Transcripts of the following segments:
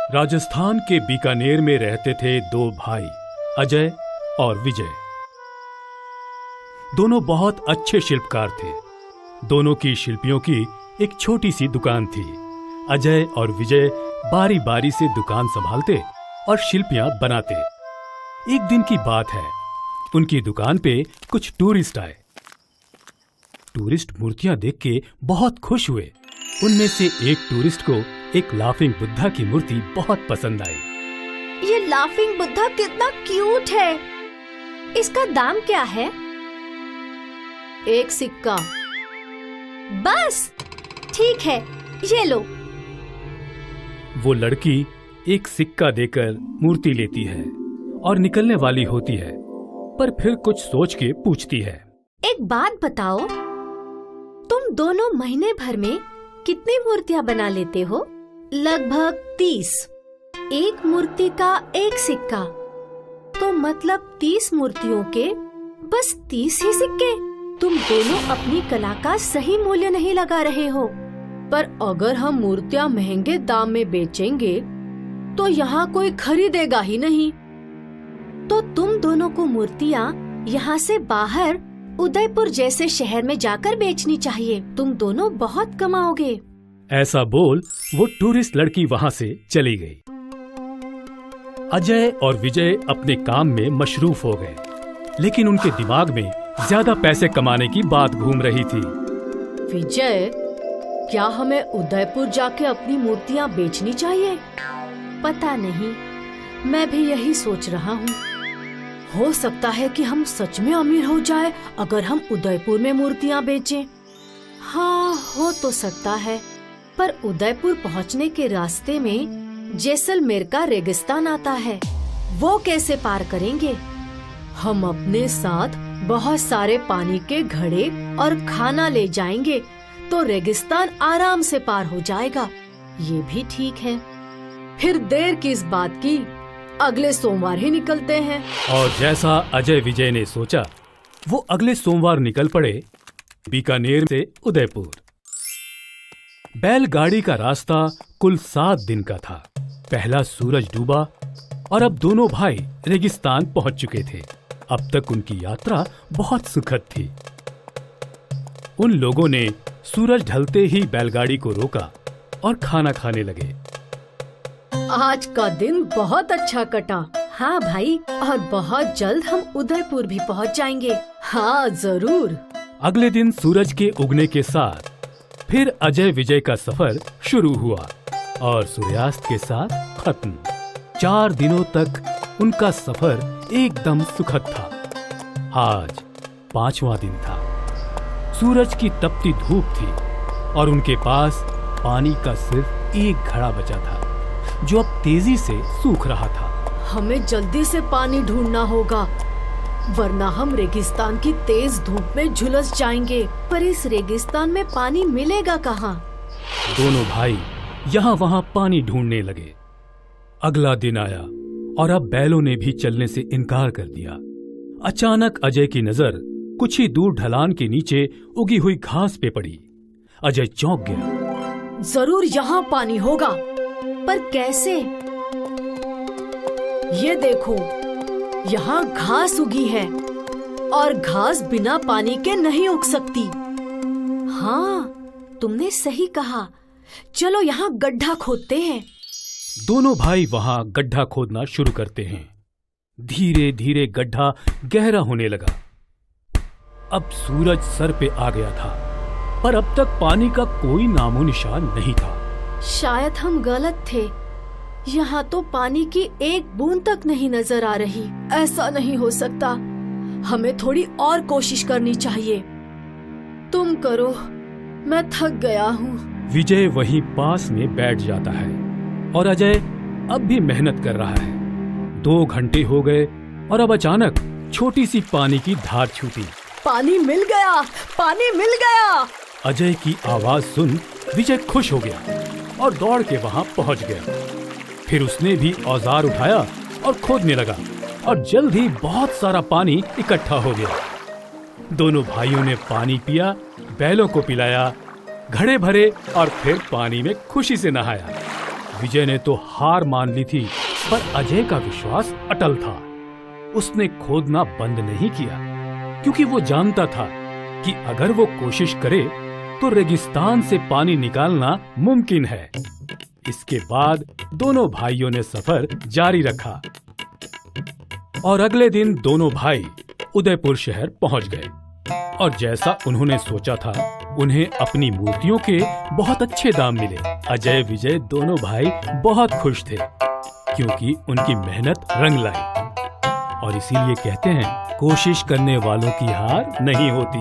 राजस्थान के बीकानेर में रहते थे दो भाई, अजय और विजय। दोनों बहुत अच्छे शिल्पकार थे। दोनों की शिल्पियों की एक छोटी सी दुकान थी। अजय और विजय बारी बारी से दुकान संभालते और शिल्पियां बनाते। एक दिन की बात है, उनकी दुकान पे कुछ टूरिस्ट आए। टूरिस्ट मूर्तियां देख के बहुत खुश हुए। उनमें से एक टूरिस्ट को एक लाफिंग बुद्धा की मूर्ति बहुत पसंद आई। ये लाफिंग बुद्धा कितना क्यूट है। इसका दाम क्या है? 1 सिक्का। बस ठीक है, ये लो। वो लड़की एक सिक्का देकर मूर्ति लेती है और निकलने वाली होती है, पर फिर कुछ सोच के पूछती है, एक बात बताओ, तुम दोनों महीने भर में कितनी मूर्तियाँ बना लेते हो? लगभग 30। एक मूर्ति का 1 सिक्का, तो मतलब 30 मूर्तियों के बस 30 ही सिक्के। तुम दोनों अपनी कला का सही मूल्य नहीं लगा रहे हो। पर अगर हम मूर्तियाँ महंगे दाम में बेचेंगे तो यहाँ कोई खरीदेगा ही नहीं। तो तुम दोनों को मूर्तियाँ यहाँ से बाहर उदयपुर जैसे शहर में जाकर बेचनी चाहिए। तुम दोनों बहुत कमाओगे। ऐसा बोल वो टूरिस्ट लड़की वहाँ से चली गई। अजय और विजय अपने काम में मशरूफ हो गए, लेकिन उनके दिमाग में ज्यादा पैसे कमाने की बात घूम रही थी। विजय, क्या हमें उदयपुर जाके अपनी मूर्तियाँ बेचनी चाहिए? पता नहीं, मैं भी यही सोच रहा हूँ। हो सकता है कि हम सच में अमीर हो जाए अगर हम उदयपुर में मूर्तियाँ बेचें। हाँ, हो तो सकता है, पर उदयपुर पहुँचने के रास्ते में जैसलमेर का रेगिस्तान आता है। वो कैसे पार करेंगे? हम अपने साथ बहुत सारे पानी के घड़े और खाना ले जाएंगे तो रेगिस्तान आराम से पार हो जाएगा। ये भी ठीक है। फिर देर किस बात की, अगले सोमवार ही निकलते हैं। और जैसा अजय विजय ने सोचा, वो अगले सोमवार निकल पड़े बीकानेर से उदयपुर। बैलगाड़ी का रास्ता कुल 7 दिन का था। पहला सूरज डूबा और अब दोनों भाई रेगिस्तान पहुंच चुके थे। अब तक उनकी यात्रा बहुत सुखद थी। उन लोगों ने सूरज ढलते ही बैलगाड़ी को रोका और खाना खाने लगे। आज का दिन बहुत अच्छा कटा। हाँ भाई, और बहुत जल्द हम उदयपुर भी पहुंच जाएंगे। हाँ जरूर। अगले दिन सूरज के उगने के साथ फिर अजय विजय का सफर शुरू हुआ और सूर्यास्त के साथ खत्म। 4 दिनों तक उनका सफर एकदम सुखद था। आज 5वां दिन था। सूरज की तपती धूप थी और उनके पास पानी का सिर्फ एक घड़ा बचा था, जो अब तेजी से सूख रहा था। हमें जल्दी से पानी ढूंढना होगा, वरना हम रेगिस्तान की तेज धूप में झुलस जाएंगे। पर इस रेगिस्तान में पानी मिलेगा कहाँ? दोनों भाई यहाँ वहाँ पानी ढूंढने लगे। अगला दिन आया और अब बैलों ने भी चलने से इनकार कर दिया। अचानक अजय की नजर कुछ ही दूर ढलान के नीचे उगी हुई घास पे पड़ी। अजय चौंक गया। जरूर यहाँ पानी होगा, पर कैसे? ये देखो, यहाँ घास उगी है और घास बिना पानी के नहीं उग सकती। हाँ, तुमने सही कहा। चलो यहाँ गड्ढा खोदते हैं। दोनों भाई वहाँ गड्ढा खोदना शुरू करते हैं। धीरे धीरे गड्ढा गहरा होने लगा। अब सूरज सर पे आ गया था, पर अब तक पानी का कोई नामो निशान नहीं था। शायद हम गलत थे। यहाँ तो पानी की एक बूंद तक नहीं नजर आ रही। ऐसा नहीं हो सकता। हमें थोड़ी और कोशिश करनी चाहिए। तुम करो, मैं थक गया हूँ। विजय वहीं पास में बैठ जाता है और अजय अब भी मेहनत कर रहा है। 2 घंटे हो गए और अब अचानक छोटी सी पानी की धार छूटी। पानी मिल गया, पानी मिल गया। अजय की आवाज सुन विजय खुश हो गया और दौड़ के वहां पहुंच गया। फिर उसने भी औजार उठाया और खोदने लगा और जल्द ही बहुत सारा पानी इकट्ठा हो गया। दोनों भाइयों ने पानी पिया, बैलों को पिलाया, घड़े भरे और फिर पानी में खुशी से नहाया। विजय ने तो हार मान ली थी, पर अजय का विश्वास अटल था। उसने खोदना बंद नहीं किया, क्योंकि वो जानता था कि अगर वो कोशिश करे तो रेगिस्तान से पानी निकालना मुमकिन है। इसके बाद दोनों भाइयों ने सफर जारी रखा और अगले दिन दोनों भाई उदयपुर शहर पहुंच गए। और जैसा उन्होंने सोचा था, उन्हें अपनी मूर्तियों के बहुत अच्छे दाम मिले। अजय विजय दोनों भाई बहुत खुश थे, क्योंकि उनकी मेहनत रंग लाई। और इसीलिए कहते हैं, कोशिश करने वालों की हार नहीं होती।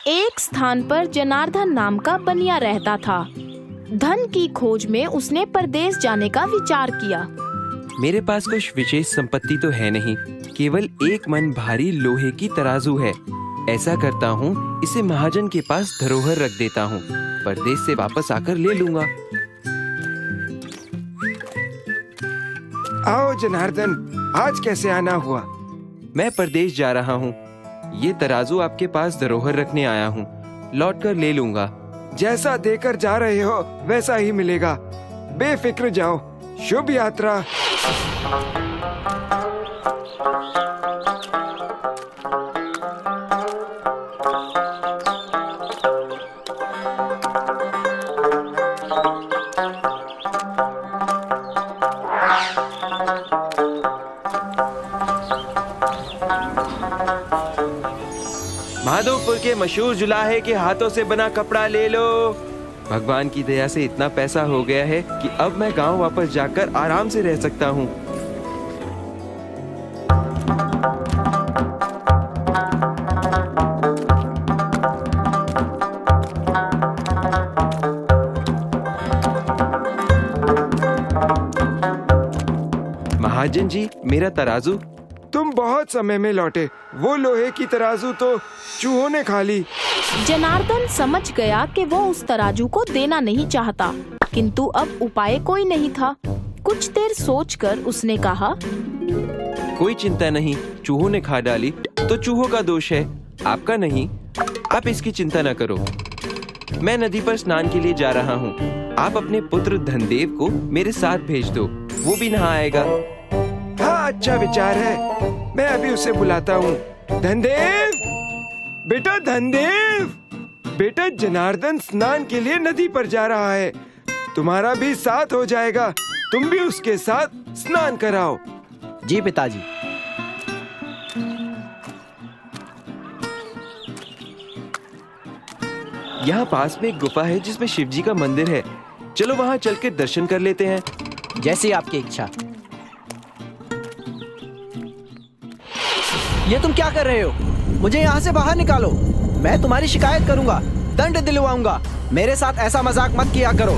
एक स्थान पर जनार्दन नाम का बनिया रहता था। धन की खोज में उसने परदेश जाने का विचार किया। मेरे पास कुछ विशेष संपत्ति तो है नहीं, केवल एक मन भारी लोहे की तराजू है। ऐसा करता हूँ, इसे महाजन के पास धरोहर रख देता हूँ। परदेश से वापस आकर ले लूंगा। आओ जनार्दन, आज कैसे आना हुआ? मैं परदेश जा रहा हूँ। ये तराजू आपके पास धरोहर रखने आया हूँ। लौट कर ले लूंगा। जैसा देकर जा रहे हो वैसा ही मिलेगा। बेफिक्र जाओ। शुभ यात्रा। माधोपुर के मशहूर जुलाहे के हाथों से बना कपड़ा ले लो। भगवान की दया से इतना पैसा हो गया है कि अब मैं गांव वापस जाकर आराम से रह सकता हूँ। महाजन जी, मेरा तराजू। तुम बहुत समय में लौटे। वो लोहे की तराजू तो चूहों ने खा ली। जनार्दन समझ गया कि वो उस तराजू को देना नहीं चाहता, किंतु अब उपाय कोई नहीं था। कुछ देर सोचकर उसने कहा, कोई चिंता नहीं, चूहों ने खा डाली तो चूहों का दोष है, आपका नहीं। आप इसकी चिंता न करो। मैं नदी पर स्नान के लिए जा रहा हूँ। आप अपने पुत्र धनदेव को मेरे साथ भेज दो, वो भी नहा आएगा। हाँ, अच्छा विचार है। मैं अभी उसे बुलाता हूँ। धनदेव, बेटा धनदेव, बेटा जनार्दन स्नान के लिए नदी पर जा रहा है। तुम्हारा भी साथ हो जाएगा। तुम भी उसके साथ स्नान कराओ। जी पिताजी। यहाँ पास में एक गुफा है जिसमें शिव जी का मंदिर है। चलो वहाँ चलकर दर्शन कर लेते हैं। जैसी आपकी इच्छा। ये तुम क्या कर रहे हो? मुझे यहाँ से बाहर निकालो। मैं तुम्हारी शिकायत करूंगा, दंड दिलवाऊंगा। मेरे साथ ऐसा मजाक मत किया करो।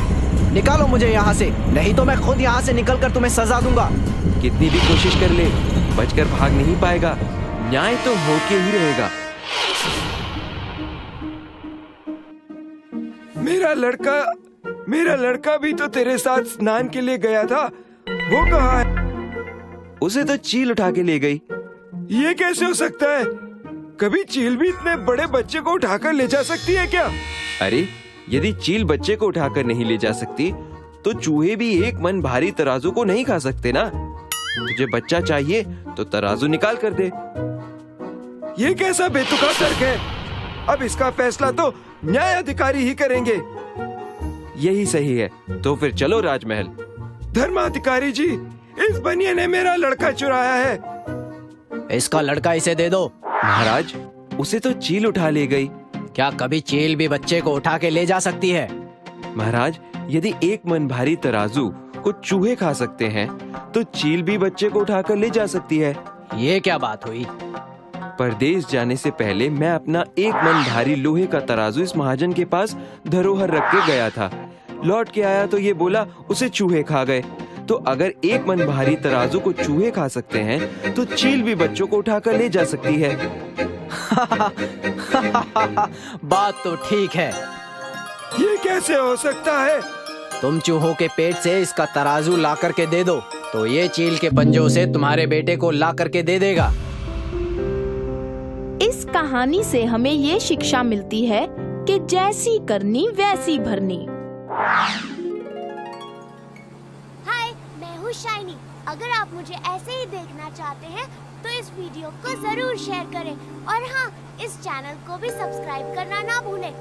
निकालो मुझे यहाँ से, नहीं तो मैं खुद यहाँ से निकलकर तुम्हें सजा दूंगा। कितनी भी कोशिश कर ले, बचकर भाग नहीं पाएगा। न्याय तो होके ही रहेगा। मेरा लड़का भी तो तेरे साथ स्नान के लिए गया था। वो कहाँ है? उसे तो चील उठा के ले गई। ये कैसे हो सकता है? कभी चील भी इतने बड़े बच्चे को उठाकर ले जा सकती है क्या? अरे, यदि चील बच्चे को उठाकर नहीं ले जा सकती, तो चूहे भी एक मन भारी तराजू को नहीं खा सकते ना। तुझे बच्चा चाहिए तो तराजू निकाल कर दे। ये कैसा बेतुका तर्क है? अब इसका फैसला तो न्याय अधिकारी ही करेंगे। यही सही है, तो फिर चलो राजमहल। धर्माधिकारी जी, इस बनिए ने मेरा लड़का चुराया है। इसका लड़का इसे दे दो। महाराज, उसे तो चील उठा ले गई। क्या कभी चील भी बच्चे को उठा के ले जा सकती है? महाराज, यदि एक मन भारी तराजू को चूहे खा सकते हैं, तो चील भी बच्चे को उठाकर ले जा सकती है। ये क्या बात हुई? परदेश जाने से पहले मैं अपना एक मन भारी लोहे का तराजू इस महाजन के पास धरोहर रख के गया था। लौट के आया तो ये बोला उसे चूहे खा गए। तो अगर एक मन भारी तराजू को चूहे खा सकते हैं, तो चील भी बच्चों को उठाकर ले जा सकती है। बात तो ठीक है। ये कैसे हो सकता है? तुम चूहों के पेट से इसका तराजू ला करके दे दो, तो ये चील के पंजों से तुम्हारे बेटे को ला करके दे देगा। इस कहानी से हमें ये शिक्षा मिलती है कि जैसी करनी वैसी भरनी। हाय, मैं हूँ शाइनी। अगर आप मुझे ऐसे ही देखना चाहते हैं तो इस वीडियो को जरूर शेयर करें और हाँ, इस चैनल को भी सब्सक्राइब करना ना भूलें।